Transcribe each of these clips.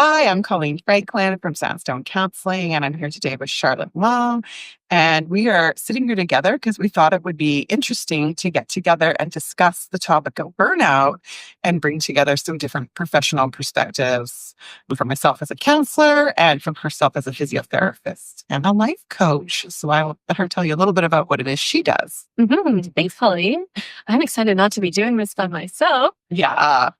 Hi, I'm Colleen Franklin from Sandstone Counseling, and I'm here today with Charlotte Mah. And we are sitting here together because we thought it would be interesting to get together and discuss the topic of burnout and bring together some different professional perspectives from myself as a counselor and from herself as a physiotherapist and a life coach. So I'll let her tell you a little bit about what it is she does. Thanks, Colleen. I'm excited not to be doing this by myself. Yeah.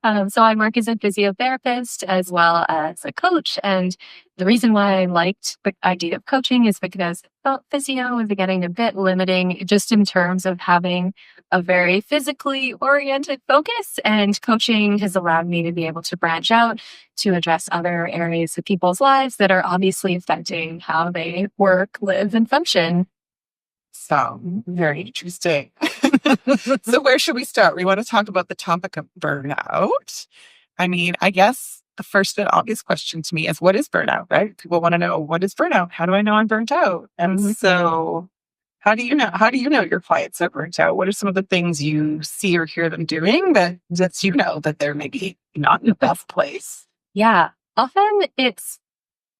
So I work as a physiotherapist as well as a coach. And the reason why I liked the idea of coaching is because I felt physio was getting a bit limiting just in terms of having a very physically oriented focus. And coaching has allowed me to be able to branch out to address other areas of people's lives that are obviously affecting how they work, live, and function. So very interesting. So where should we start? We want to talk about the topic of burnout. I mean, I guess the first and obvious question to me is, what is burnout, right? People want to know, what is burnout? How do I know I'm burnt out? And so how do you know your clients are burnt out? What are some of the things you see or hear them doing that lets you know that they're maybe not in the best place? Yeah, often it's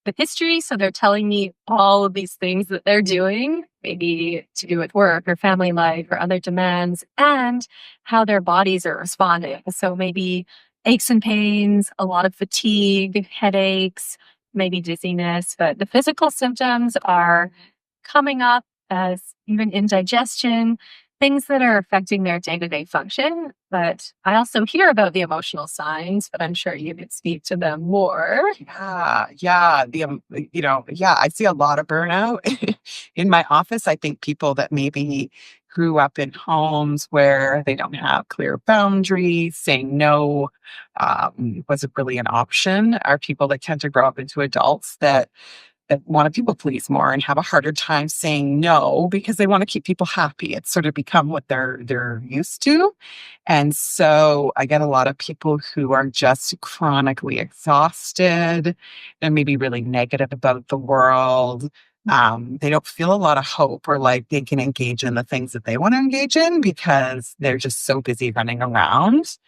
the history. So they're telling me all of these things that they're doing, maybe to do with work or family life or other demands, and how their bodies are responding. So maybe aches and pains, a lot of fatigue, headaches, maybe dizziness, but the physical symptoms are coming up as even indigestion, things that are affecting their day-to-day function. But I also hear about the emotional signs, but I'm sure you could speak to them more. Yeah. I see a lot of burnout in my office. I think people that maybe grew up in homes where they don't have clear boundaries, saying no wasn't really an option, are people that tend to grow up into adults that want to people please more and have a harder time saying no because they want to keep people happy. It's sort of become what they're used to. And so I get a lot of people who are just chronically exhausted and maybe really negative about the world. They don't feel a lot of hope or like they can engage in the things that they want to engage in because they're just so busy running around.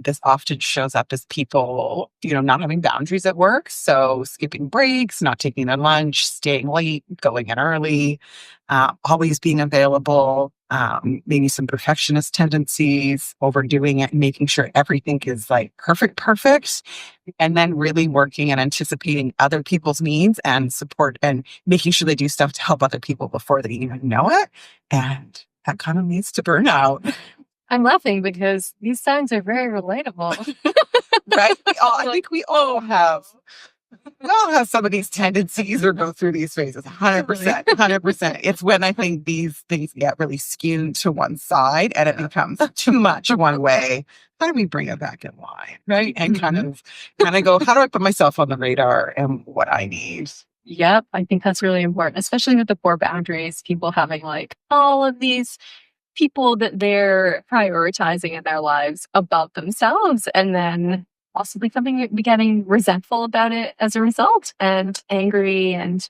This often shows up as people, not having boundaries at work. So skipping breaks, not taking their lunch, staying late, going in early, always being available, maybe some perfectionist tendencies, overdoing it, making sure everything is like perfect. And then really working and anticipating other people's needs and support and making sure they do stuff to help other people before they even know it. And that kind of leads to burnout. I'm laughing because these signs are very relatable. Right? I think we all have some of these tendencies or go through these phases. 100%. 100%. It's when I think these things get really skewed to one side and it becomes too much one way. How do we bring it back in line? Right? And kind of go, how do I put myself on the radar and what I need? Yep, I think that's really important, especially with the poor boundaries, people having like all of these people that they're prioritizing in their lives above themselves, and then possibly getting resentful about it as a result and angry and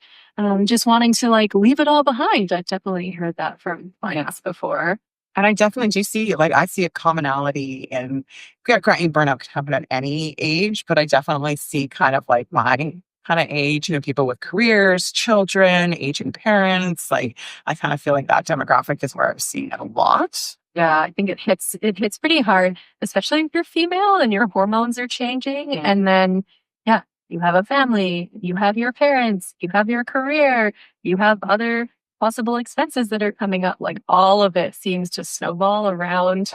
just wanting to like leave it all behind. I've definitely heard that from clients before. And I definitely do see, I see a commonality in, granted, burnout can happen at any age, but I definitely see kind of like my kind of age, people with careers, children, aging parents. Like, I kind of feel like that demographic is where I've seen it a lot. Yeah, I think it hits pretty hard, especially if you're female and your hormones are changing. And then, yeah, you have a family, you have your parents, you have your career, you have other possible expenses that are coming up. Like all of it seems to snowball around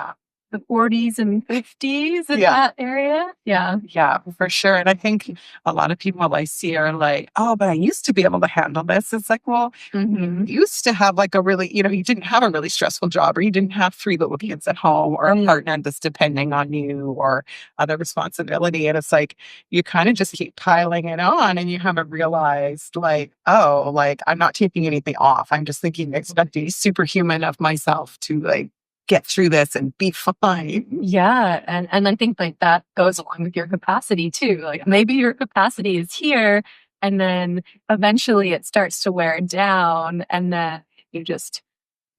the 40s and 50s in that area. Yeah. Yeah, for sure. And I think a lot of people I see are like, oh, but I used to be able to handle this. It's like, well, you used to have like a really, you didn't have a really stressful job or you didn't have 3 little kids at home or a partner that's depending on you or other responsibility. And it's like, you kind of just keep piling it on and you haven't realized like, oh, like I'm not taking anything off. I'm just expecting superhuman of myself to like get through this and be fine. Yeah. And I think like that goes along with your capacity too. Like maybe your capacity is here and then eventually it starts to wear down and then you just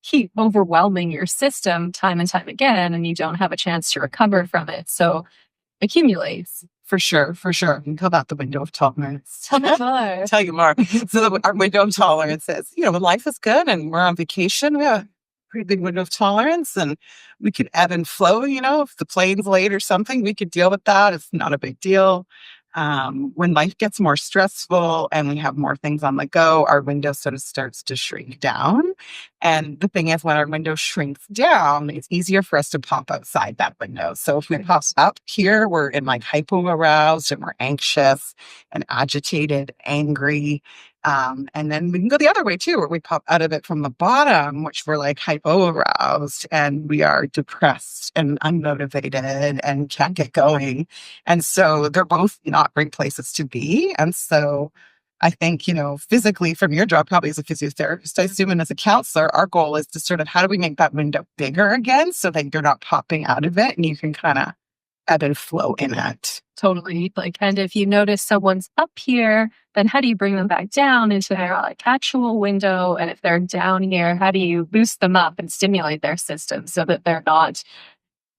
keep overwhelming your system time and time again and you don't have a chance to recover from it. So accumulates. For sure, for sure. We call that the window of tolerance. Tell me more. Tell you more. So our window of tolerance is, when life is good and we're on vacation, we have a pretty big window of tolerance, and we could ebb and flow. If the plane's late or something, we could deal with that. It's not a big deal. When life gets more stressful and we have more things on the go, our window sort of starts to shrink down. And the thing is, when our window shrinks down, it's easier for us to pop outside that window. So if we pop up here, we're in like hypo-aroused and we're anxious and agitated, angry. And then we can go the other way too, where we pop out of it from the bottom, which we're like hypo-aroused and we are depressed and unmotivated and can't get going. And so they're both not great places to be. And so I think, physically from your job, probably as a physiotherapist, I assume, and as a counselor, our goal is to sort of, how do we make that window bigger again so that you're not popping out of it and you can kind of ebb and flow in it. Totally. And if you notice someone's up here, then how do you bring them back down into their actual window? And if they're down here, how do you boost them up and stimulate their system so that they're not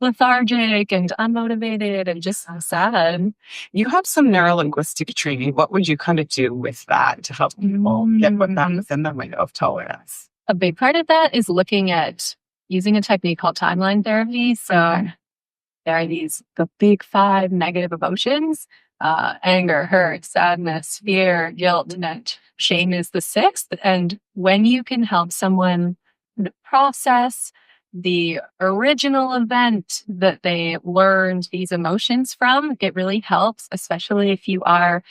lethargic and unmotivated and just sad? You have some neurolinguistic training. What would you kind of do with that to help people get what that within the window of tolerance? A big part of that is looking at using a technique called timeline therapy. So there are the big 5 negative emotions: anger, hurt, sadness, fear, guilt, and shame is the 6th. And when you can help someone process the original event that they learned these emotions from, it really helps, especially if you are,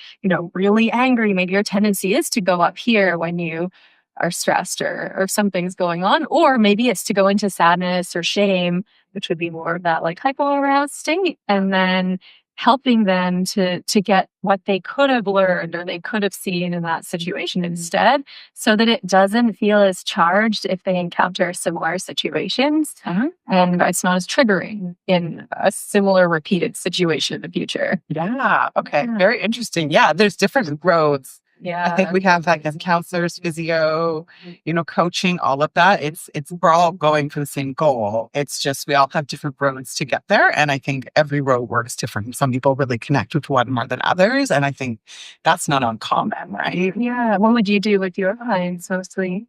really angry. Maybe your tendency is to go up here when you are stressed or something's going on, or maybe it's to go into sadness or shame, which would be more of that like hypo-aroused state, and then helping them to get what they could have learned or they could have seen in that situation instead, so that it doesn't feel as charged if they encounter similar situations, and it's not as triggering in a similar repeated situation in the future. Yeah. Okay. Yeah. Very interesting. Yeah. There's different roads. Yeah. I think we have as counselors, physio, coaching, all of that. We're all going for the same goal. It's just, we all have different roads to get there. And I think every road works different. Some people really connect with one more than others. And I think that's not uncommon, right? Yeah. What would you do with your clients mostly?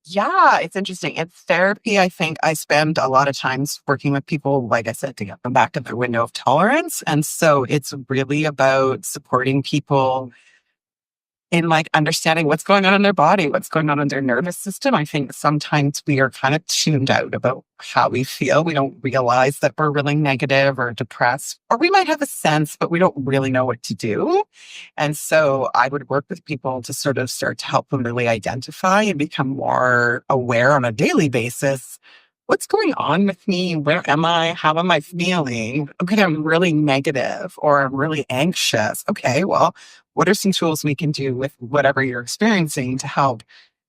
Yeah, it's interesting. In therapy, I think I spend a lot of times working with people, like I said, to get them back to their window of tolerance. And so it's really about supporting people in understanding what's going on in their body, what's going on in their nervous system. I think sometimes we are kind of tuned out about how we feel. We don't realize that we're really negative or depressed, or we might have a sense, but we don't really know what to do. And so I would work with people to sort of start to help them really identify and become more aware on a daily basis. What's going on with me? Where am I? How am I feeling? Okay, I'm really negative or I'm really anxious. Okay, well, what are some tools we can do with whatever you're experiencing to help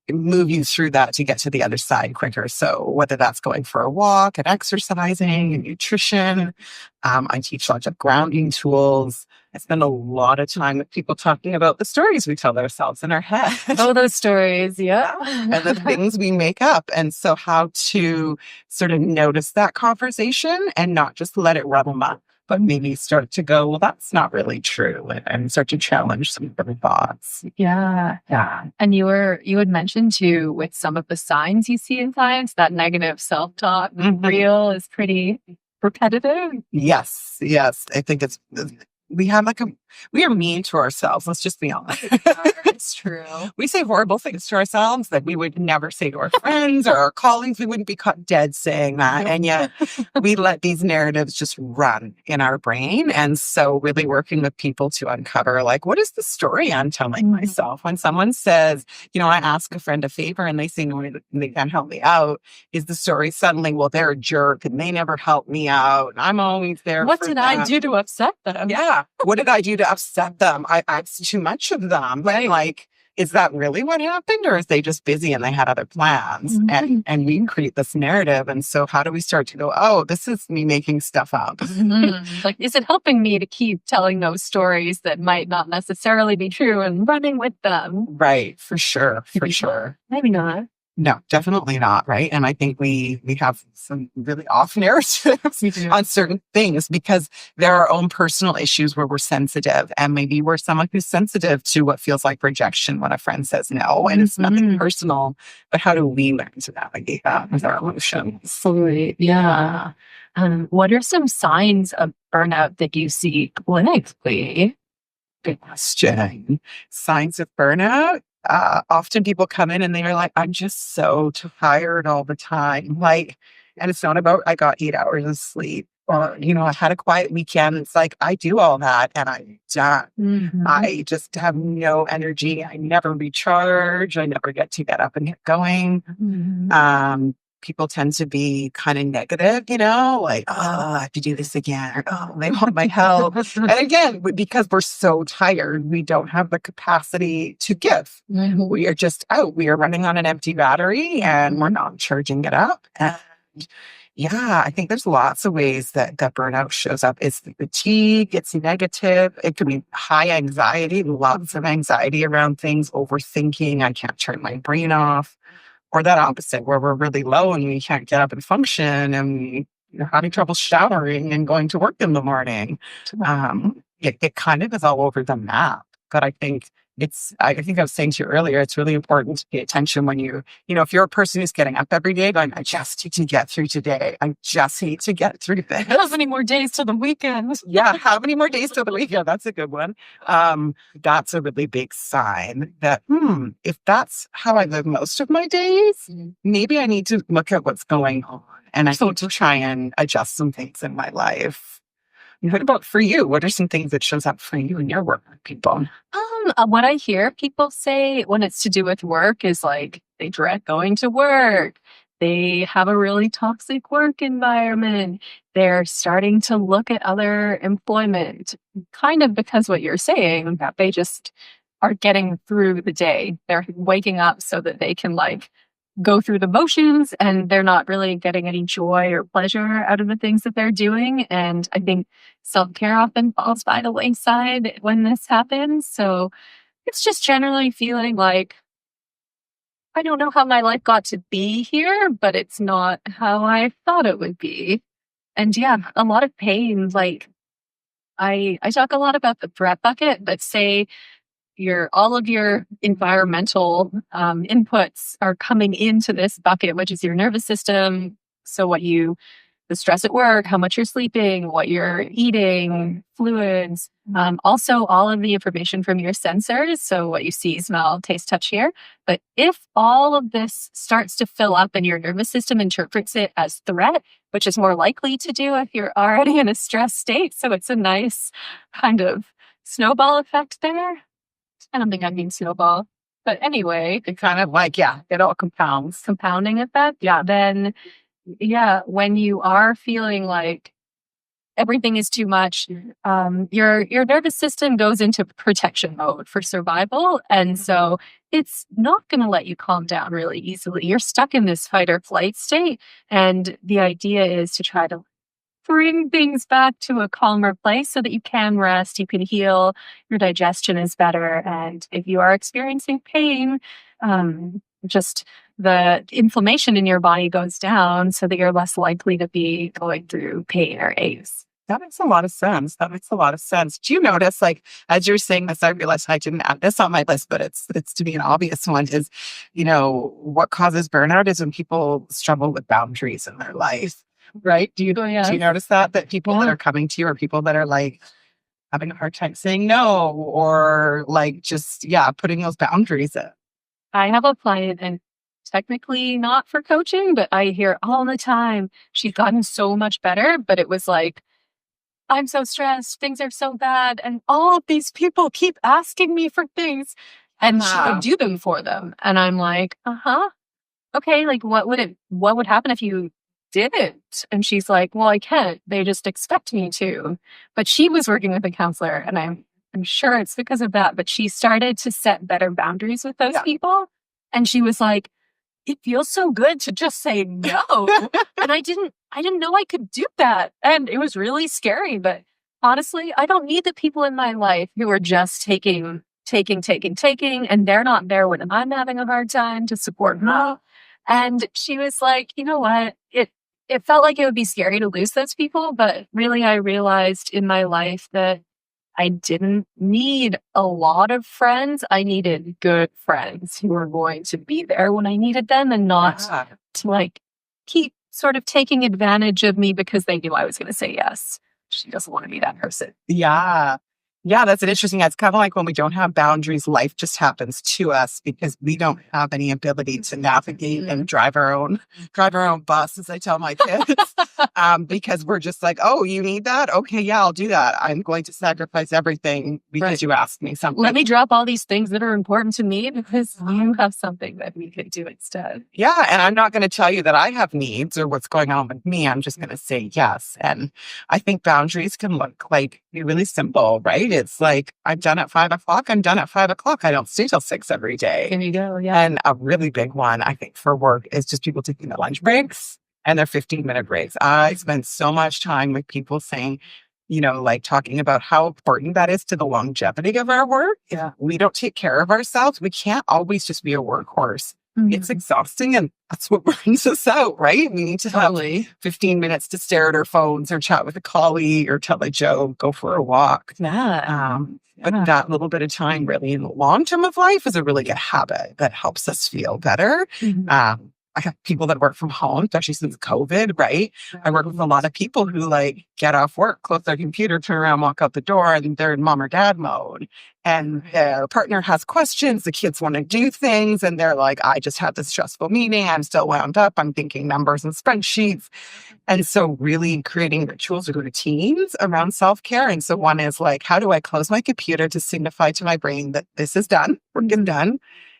move you through that to get to the other side quicker? So whether that's going for a walk and exercising and nutrition, I teach lots of grounding tools. I spend a lot of time with people talking about the stories we tell ourselves in our head. Oh, those stories, yeah. And the things we make up. And so how to sort of notice that conversation and not just let it run amok, but maybe start to go, well, that's not really true, and start to challenge some of their thoughts. Yeah. Yeah. And you had mentioned too, with some of the signs you see in clients, that negative self-talk reel is pretty repetitive. Yes. I think we are mean to ourselves. Let's just be honest. It's true. We say horrible things to ourselves that we would never say to our friends or our colleagues. We wouldn't be caught dead saying that. And yet we let these narratives just run in our brain. And so really working with people to uncover, what is the story I'm telling myself? When someone says, I ask a friend a favor and they say, no, they can't help me out. Is the story suddenly, well, they're a jerk and they never help me out. And I'm always there. What did I do to upset them? Yeah. What did I do to upset them? I asked too much of them. Right. Is that really what happened? Or is they just busy and they had other plans? And we create this narrative. And so how do we start to go, oh, this is me making stuff up? Is it helping me to keep telling those stories that might not necessarily be true and running with them? Right. For sure. For sure. Maybe not. No, definitely not, right? And I think we have some really off narratives We do. on certain things because there are our own personal issues where we're sensitive, and maybe we're someone who's sensitive to what feels like rejection when a friend says no, and it's nothing personal. But how do we learn to navigate that with our emotions? Absolutely. Yeah. What are some signs of burnout that you see clinically? Good question. Signs of burnout. Often people come in and they're like, I'm just so tired all the time. Like, and it's not about I got 8 hours of sleep or, I had a quiet weekend. It's like I do all that and I'm done. I just have no energy. I never recharge. I never get to get up and get going. People tend to be kind of negative, like, oh, I have to do this again. Or, oh, they want my help. And again, because we're so tired, we don't have the capacity to give. We are just out. We are running on an empty battery and we're not charging it up. And yeah, I think there's lots of ways that burnout shows up. It's the fatigue, it's negative. It could be high anxiety, lots of anxiety around things, overthinking. I can't turn my brain off. Or that opposite, where we're really low and we can't get up and function and we're having trouble showering and going to work in the morning. It kind of is all over the map. But I think I think I was saying to you earlier, it's really important to pay attention when if you're a person who's getting up every day going, I just need to get through today. I just need to get through this. How many more days till the weekend? Yeah. How many more days till the weekend? That's a good one. That's a really big sign that, if that's how I live most of my days, maybe I need to look at what's going on and I need to try and adjust some things in my life. What about for you? What are some things that shows up for you in your work with people? What I hear people say when it's to do with work is like they dread going to work. They have a really toxic work environment. They're starting to look at other employment, kind of because what you're saying, that they just are getting through the day. They're waking up so that they can go through the motions and they're not really getting any joy or pleasure out of the things that they're doing. And I think self-care often falls by the wayside when this happens. So it's just generally feeling like, I don't know how my life got to be here, but it's not how I thought it would be. And yeah, a lot of pain. Like I talk a lot about the threat bucket, but say all of your environmental inputs are coming into this bucket, which is your nervous system. So the stress at work, how much you're sleeping, what you're eating, fluids, also all of the information from your sensors. So what you see, smell, taste, touch, hear. But if all of this starts to fill up and your nervous system interprets it as threat, which is more likely to do if you're already in a stress state. So it's a nice kind of snowball effect there. I don't think I mean snowball. But anyway. It kind of it all compounds. Compounding effect. Yeah. Then, when you are feeling like everything is too much, your nervous system goes into protection mode for survival. And so it's not going to let you calm down really easily. You're stuck in this fight or flight state. And the idea is to try to bring things back to a calmer place so that you can rest, you can heal, your digestion is better. And if you are experiencing pain, just the inflammation in your body goes down so that you're less likely to be going through pain or aches. That makes a lot of sense. Do you notice, as you're saying this, I realized I didn't add this on my list, but it's to me an obvious one is, what causes burnout is when people struggle with boundaries in their life. Right? Do you notice that people that are coming to you are people that are having a hard time saying no or putting those boundaries in? I have a client, and technically not for coaching, but I hear all the time, she's gotten so much better, but it was like, I'm so stressed, things are so bad, and all of these people keep asking me for things, and she would do them for them. And I'm like, okay, what would happen if you didn't? And she's like, well, I can't. They just expect me to. But she was working with a counselor, and I'm sure it's because of that. But she started to set better boundaries with those people. And she was like, it feels so good to just say no. And I didn't know I could do that. And it was really scary. But honestly, I don't need the people in my life who are just taking, and they're not there when I'm having a hard time to support me. And she was like, you know what? It felt like it would be scary to lose those people, but really I realized in my life that I didn't need a lot of friends. I needed good friends who were going to be there when I needed them and not to like keep sort of taking advantage of me because they knew I was going to say yes. She doesn't want to be that person. Yeah. Yeah, that's an interesting. It's kind of like when we don't have boundaries, life just happens to us because we don't have any ability to navigate and drive our own bus, as I tell my kids. Because we're just like, oh, you need that? Okay, yeah, I'll do that. I'm going to sacrifice everything because you asked me something. Let me drop all these things that are important to me because you have something that we could do instead. Yeah, and I'm not going to tell you that I have needs or what's going on with me. I'm just going to say yes. And I think boundaries can look like be really simple, right? It's like, I'm done at 5 o'clock. I'm done at 5 o'clock. I don't stay till 6 every day. There you go. Yeah. And a really big one, I think, for work is just people taking their lunch breaks and their 15-minute breaks. I spend so much time with people saying, like talking about how important that is to the longevity of our work. Yeah. We don't take care of ourselves. We can't always just be a workhorse. It's exhausting, and that's what burns us out, right? We need to have 15 minutes to stare at our phones or chat with a colleague or tell a joke, go for a walk. Yeah. But that little bit of time really in the long term of life is a really good habit that helps us feel better. I have people that work from home, especially since COVID, right? I work with a lot of people who get off work, close their computer, turn around, walk out the door, and they're in mom or dad mode. And their partner has questions, the kids want to do things, and they're like, I just had this stressful meeting, I'm still wound up, I'm thinking numbers and spreadsheets. And so really creating rituals or routines around self-care. And so one is like, how do I close my computer to signify to my brain that this is done, work is done?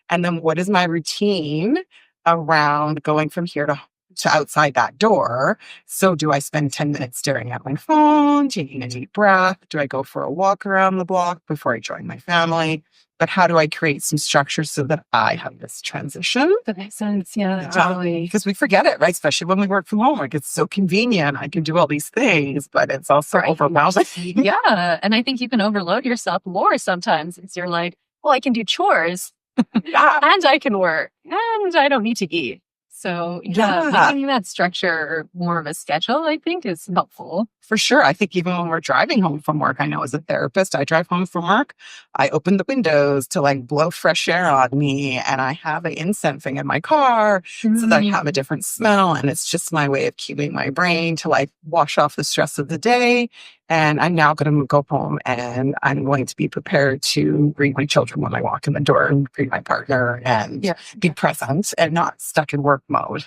And then what is my routine around going from here to outside that door? So do I spend 10 minutes staring at my phone, taking a deep breath? Do I go for a walk around the block before I join my family? But how do I create some structure so that I have this transition? That makes sense. Yeah, totally. Because we forget it, right? Especially when we work from home. It's so convenient. I can do all these things, but it's also overwhelming. Yeah. And I think you can overload yourself more sometimes. It's you're like, well, I can do chores. And I can work and I don't need to eat. So making that structure more of a schedule, I think, is helpful. For sure. I think even when we're driving home from work, I know as a therapist, I drive home from work, I open the windows to blow fresh air on me, and I have an incense thing in my car so that I have a different smell. And it's just my way of keeping my brain to wash off the stress of the day. And I'm now going to go home and I'm going to be prepared to greet my children when I walk in the door and greet my partner and be present and not stuck in work mode.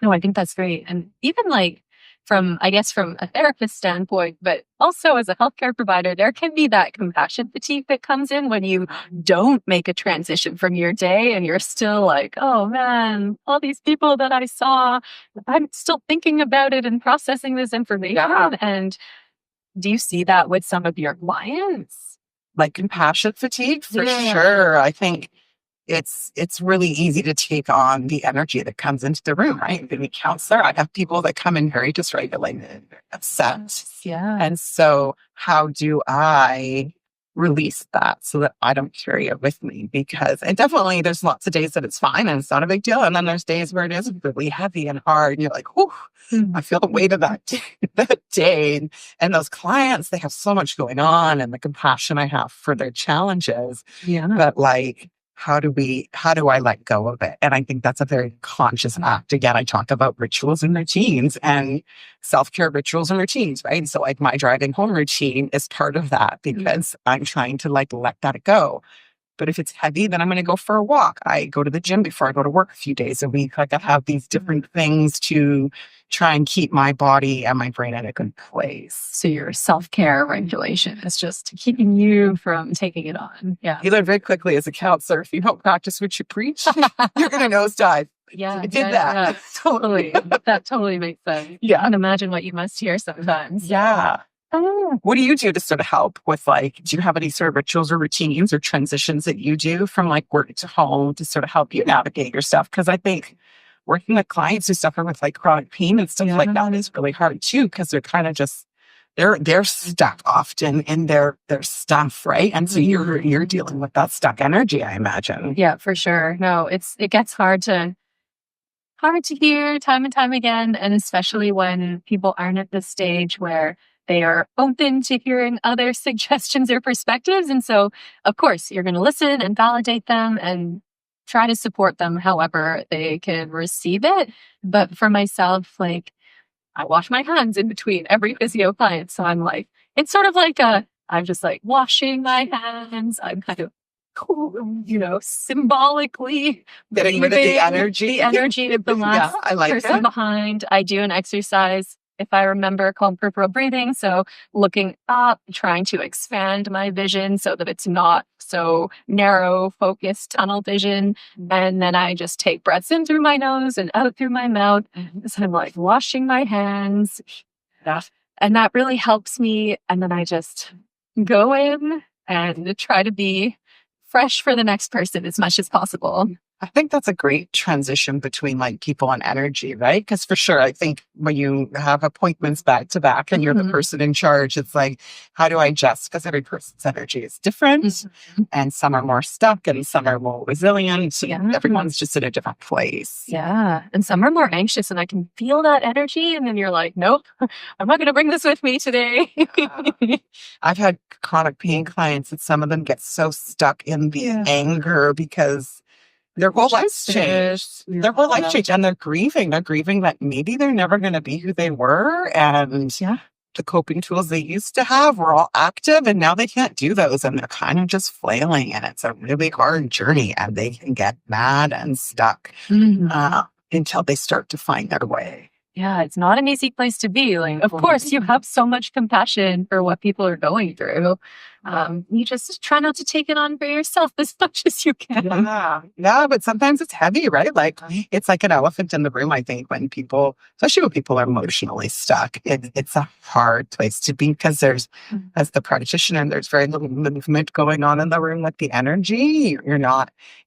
No, I think that's great. And even from a therapist standpoint, but also as a healthcare provider, there can be that compassion fatigue that comes in when you don't make a transition from your day and you're still like, oh man, all these people that I saw, I'm still thinking about it and processing this information. Yeah. And do you see that with some of your clients? Compassion fatigue? For sure. I think it's really easy to take on the energy that comes into the room, right? Being a counselor, I have people that come in very dysregulated, upset. Yeah. And so how do I release that so that I don't carry it with me? Because definitely there's lots of days that it's fine and it's not a big deal. And then there's days where it is really heavy and hard. And you're like, whew, I feel the weight of that day. And those clients, they have so much going on and the compassion I have for their challenges. Yeah. But how do I let go of it? And I think that's a very conscious act. Again, I talk about rituals and routines and self-care rituals and routines, right? So my driving home routine is part of that because I'm trying to let that go. But if it's heavy, then I'm going to go for a walk. I go to the gym before I go to work a few days a week. I have these different things to try and keep my body and my brain in a good place. So your self-care regulation is just keeping you from taking it on. Yeah. You learn very quickly as a counselor, if you don't practice what you preach, you're going to nosedive. Yeah. I did that. Yeah, totally. That totally makes sense. Yeah. I can imagine what you must hear sometimes. Yeah. What do you do to sort of help with do you have any sort of rituals or routines or transitions that you do from work to home to sort of help you navigate your stuff? Because I think working with clients who suffer with chronic pain and stuff like that is really hard too, because they're kind of just, they're stuck often in their stuff, right? And so you're dealing with that stuck energy, I imagine. Yeah, for sure. No, it gets hard to hard to hear time and time again. And especially when people aren't at this stage where they are open to hearing other suggestions or perspectives. And so, of course, you're going to listen and validate them and try to support them however they can receive it. But for myself, like, I wash my hands in between every physio client. So I'm like, it's sort of like I'm just like washing my hands. I'm kind of, symbolically Getting rid of the energy of the Yeah, last I like person it. behind. I do an exercise, if I remember, called peripheral breathing. So looking up, trying to expand my vision so that it's not so narrow, focused tunnel vision. And then I just take breaths in through my nose and out through my mouth. So I'm like washing my hands. And that really helps me. And then I just go in and try to be fresh for the next person as much as possible. I think that's a great transition between like people and energy, right? Because for sure, I think when you have appointments back to back and you're the person in charge, it's like, how do I adjust? Because every person's energy is different and some are more stuck and some are more resilient. Yeah. Everyone's just in a different place. Yeah. And some are more anxious and I can feel that energy. And then you're like, nope, I'm not going to bring this with me today. I've had chronic pain clients and some of them get so stuck in the anger because their whole life's changed. Their whole life changed and they're grieving. They're grieving that maybe they're never going to be who they were. And the coping tools they used to have were all active and now they can't do those and they're kind of just flailing and it's a really hard journey and they can get mad and stuck until they start to find their way. Yeah, it's not an easy place to be. Like, of course, you have so much compassion for what people are going through. You just try not to take it on for yourself as much as you can. Yeah, but sometimes it's heavy, right? Like it's like an elephant in the room, I think, when people, especially when people are emotionally stuck, it's a hard place to be because there's, as the practitioner, there's very little movement going on in the room with the energy.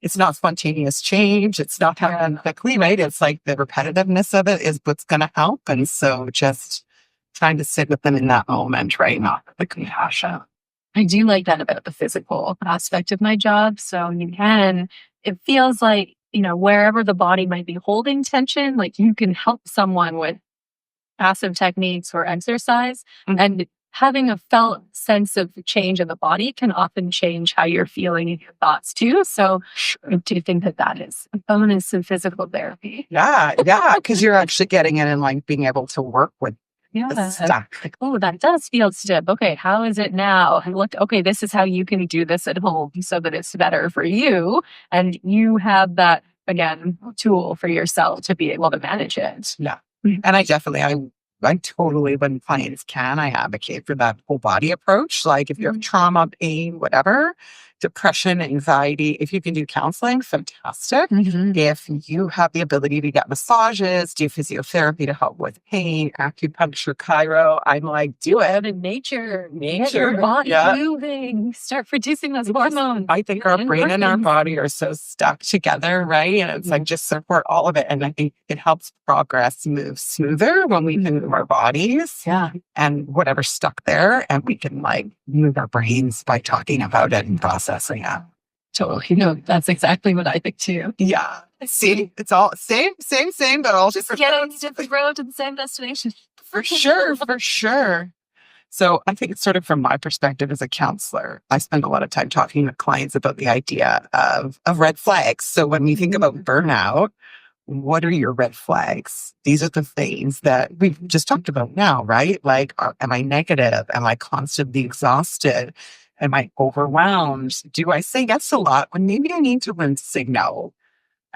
It's not spontaneous change. It's not happening quickly, right? It's like the repetitiveness of it is what's going to help. And so just trying to sit with them in that moment, right? Not the compassion. I do like that about the physical aspect of my job. So it feels like, wherever the body might be holding tension, like you can help someone with passive techniques or exercise. And having a felt sense of change in the body can often change how you're feeling and your thoughts too. So I do think that is a bonus of physical therapy. Yeah, because you're actually getting in and like being able to work with the stuff. Like, oh, that does feel stiff. Okay, how is it now? And look, okay, this is how you can do this at home so that it's better for you. And you have that, again, tool for yourself to be able to manage it. Yeah. And I totally, when clients can, I advocate for that whole body approach. Like if you have trauma, pain, whatever, depression, anxiety, if you can do counseling, fantastic. If you have the ability to get massages, do physiotherapy to help with pain, acupuncture, chiro, I'm like, do it. And nature, get your body moving, start producing those hormones. I think our brain and our body are so stuck together, right? And it's like just support all of it. And I think it helps progress move smoother when we can move our bodies and whatever's stuck there. And we can like move our brains by talking about it and processing it. Totally. That's exactly what I think too. Yeah. See, it's all same, but all just getting to the road to the same destination. For sure. So I think it's sort of from my perspective as a counselor, I spend a lot of time talking with clients about the idea of red flags. So when we think about burnout, what are your red flags? These are the things that we've just talked about now, right? Like, am I negative? Am I constantly exhausted? Am I overwhelmed? Do I say yes a lot when maybe I need to learn to say no?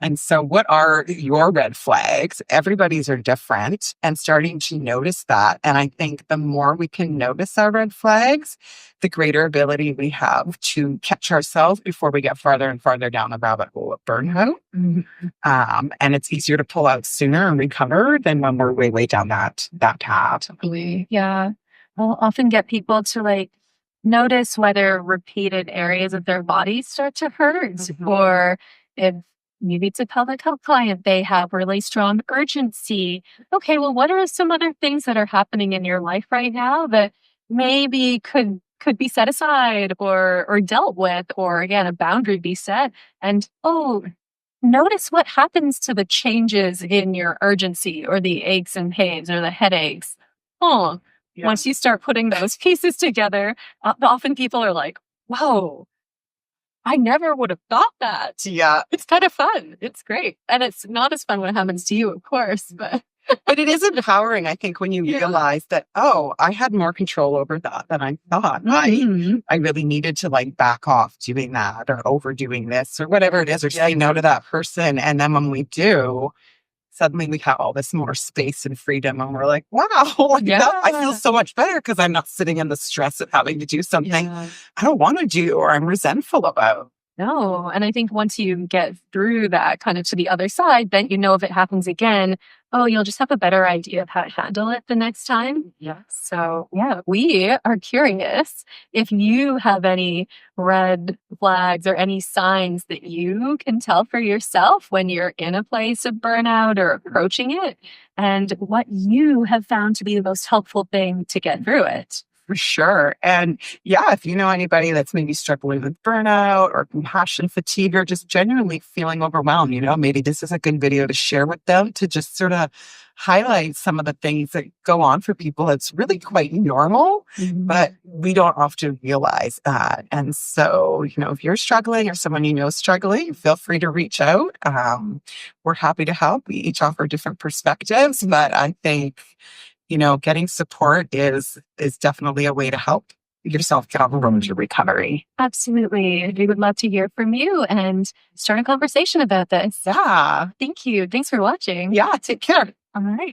And so what are your red flags? Everybody's are different and starting to notice that. And I think the more we can notice our red flags, the greater ability we have to catch ourselves before we get farther and farther down the rabbit hole of burnout. And it's easier to pull out sooner and recover than when we're way down that path. Totally. Yeah. I'll often get people to notice whether repeated areas of their body start to hurt or if maybe it's a pelvic health client, they have really strong urgency. Okay, well, what are some other things that are happening in your life right now that maybe could be set aside or dealt with, or again, a boundary be set? And notice what happens to the changes in your urgency or the aches and pains or the headaches. Oh, Yeah. once you start putting those pieces together, often people are like, whoa, I never would have thought that. Yeah. It's kind of fun. It's great. And it's not as fun when it happens to you, of course, but But it is empowering, I think, when you realize that, oh, I had more control over that than I thought. I really needed to like back off doing that or overdoing this or whatever it is, or say no to that person. And then when we do, suddenly we have all this more space and freedom. And we're like, wow, like I feel so much better because I'm not sitting in the stress of having to do something I don't want to do or I'm resentful about. No. And I think once you get through that kind of to the other side, then you know if it happens again, oh, you'll just have a better idea of how to handle it the next time. Yeah. So, yeah, we are curious if you have any red flags or any signs that you can tell for yourself when you're in a place of burnout or approaching it, and what you have found to be the most helpful thing to get through it. For sure. And yeah, if you know anybody that's maybe struggling with burnout or compassion fatigue or just genuinely feeling overwhelmed, maybe this is a good video to share with them to just sort of highlight some of the things that go on for people. It's really quite normal, but we don't often realize that. And so, if you're struggling or someone you know is struggling, feel free to reach out. We're happy to help. We each offer different perspectives, but I think getting support is definitely a way to help yourself get on the road to recovery. Absolutely. We would love to hear from you and start a conversation about this. Yeah. Thank you. Thanks for watching. Yeah. Take care. All right.